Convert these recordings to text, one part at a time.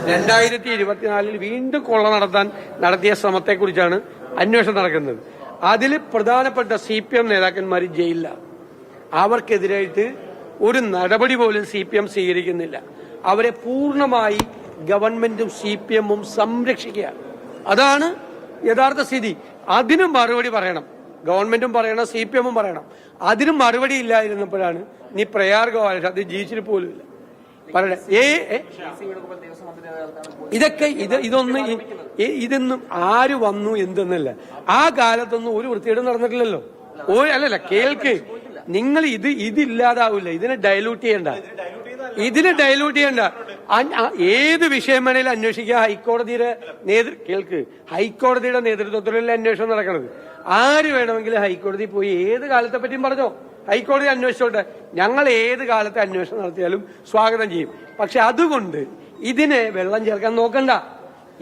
2024 വീണ്ടും കൊള്ള നടത്തിയ ശ്രമത്തെക്കുറിച്ചാണ് അന്വേഷണം നടക്കുന്നത്. അതിൽ പ്രധാനപ്പെട്ട CPM നേതാക്കന്മാർ ജയിലിലാണ്. അവർക്കെതിരായിട്ട് ഒരു നടപടി പോലും CPM സ്വീകരിക്കുന്നില്ല. അവരെ പൂർണ്ണമായി ഗവൺമെന്റും CPM-ഉം സംരക്ഷിക്കുകയാണ്. അതാണ് യഥാർത്ഥ സ്ഥിതി. അതിന് മറുപടി പറയണം, ഗവൺമെന്റും പറയണം, CPM-ഉം പറയണം. അതിന് മറുപടി ഇല്ലായിരുന്നപ്പോഴാണ് നീ പ്രയാർ ഗോപാലൻ അത് ജീവിച്ചിട്ട് പോലും ഇല്ല പറയണേ. ഇതൊന്നും ആര് വന്നു എന്തെന്നല്ല, ആ കാലത്തൊന്നും ഒരു വൃത്തികേടും നടന്നിട്ടില്ലല്ലോ. അല്ലല്ല, കേൾക്ക്, നിങ്ങൾ ഇതില്ലാതാവില്ല. ഇതിനെ ഡയലൂട്ട് ചെയ്യണ്ട. ഏത് വിഷയം വേണേലും അന്വേഷിക്കുക. ഹൈക്കോടതിയുടെ നേതൃത്വത്തിലുള്ള അന്വേഷണം നടക്കുന്നത്. ആര് വേണമെങ്കിലും ഹൈക്കോടതി പോയി ഏത് കാലത്തെ പറ്റിയും പറഞ്ഞോ, ഹൈക്കോടതി അന്വേഷിച്ചോട്ടെ. ഞങ്ങൾ ഏത് കാലത്തെ അന്വേഷണം നടത്തിയാലും സ്വാഗതം ചെയ്യും. പക്ഷെ അതുകൊണ്ട് ഇതിനെ വെള്ളം ചേർക്കാൻ നോക്കണ്ട.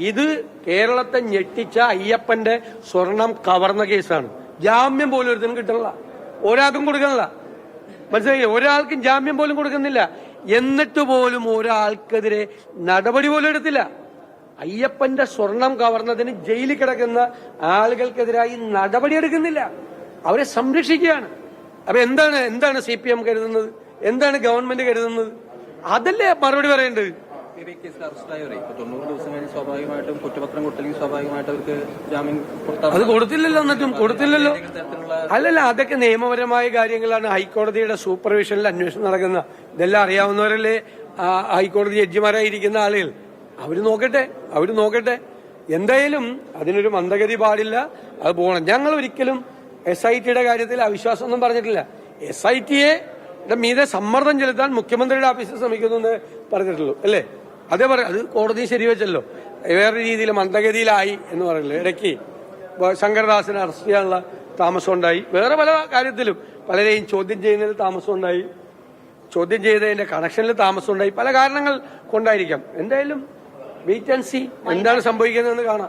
ഇത് കേരളത്തെ ഞെട്ടിച്ച അയ്യപ്പന്റെ സ്വർണം കവർന്ന കേസാണ്. ജാമ്യം പോലും ഒരുത്തിനും കിട്ടണില്ല, ഒരാൾക്കും കൊടുക്കണില്ല. മനസ്സിലായി? ഒരാൾക്കും ജാമ്യം പോലും കൊടുക്കുന്നില്ല. എന്നിട്ട് പോലും ഒരാൾക്കെതിരെ നടപടി പോലും എടുത്തില്ല. അയ്യപ്പന്റെ സ്വർണം കവർന്നതിന് ജയിലിൽ കിടക്കുന്ന ആളുകൾക്കെതിരായി നടപടി എടുക്കുന്നില്ല. അവരെ സംരക്ഷിക്കുകയാണ്. അപ്പൊ എന്താണ് CPM കരുതുന്നത്? എന്താണ് ഗവൺമെന്റ് കരുതുന്നത്? അതല്ലേ മറുപടി പറയേണ്ടത്. അത് കൊടുത്തില്ലല്ലോ, എന്നിട്ടും കൊടുത്തില്ലല്ലോ. അല്ലല്ല, അതൊക്കെ നിയമപരമായ കാര്യങ്ങളാണ്. ഹൈക്കോടതിയുടെ സൂപ്പർവിഷനിൽ അന്വേഷണം നടക്കുന്ന, ഇതെല്ലാം അറിയാവുന്നവരല്ലേ ഹൈക്കോടതി ജഡ്ജിമാരായിരിക്കുന്ന ആളുകൾ. അവര് നോക്കട്ടെ. എന്തായാലും അതിനൊരു മന്ദഗതി പാടില്ല, അത് പോകണം. ഞങ്ങൾ ഒരിക്കലും SITയുടെ കാര്യത്തിൽ അവിശ്വാസമൊന്നും പറഞ്ഞിട്ടില്ല. SITയെ മീതെ സമ്മർദ്ദം ചെലുത്താൻ മുഖ്യമന്ത്രിയുടെ ഓഫീസിൽ ശ്രമിക്കുന്നു പറഞ്ഞിട്ടുള്ളൂ, അല്ലേ? അതേ പറയാം. അത് കോടതി ശരിവെച്ചല്ലോ. വേറെ രീതിയിൽ മന്ദഗതിയിലായി എന്ന് പറയില്ലേ. ഇടയ്ക്ക് ശങ്കരദാസിനെ അറസ്റ്റ് ചെയ്യാനുള്ള താമസം ഉണ്ടായി. വേറെ പല കാര്യത്തിലും പലരെയും ചോദ്യം ചെയ്യുന്നതിൽ താമസം ഉണ്ടായി. ചോദ്യം ചെയ്തതിന്റെ കണക്ഷനിൽ താമസം ഉണ്ടായി. പല കാരണങ്ങൾ കൊണ്ടായിരിക്കാം. എന്തായാലും വെയിറ്റ് ആൻഡ് സീ എന്താണ് സംഭവിക്കുന്നതെന്ന് കാണാം.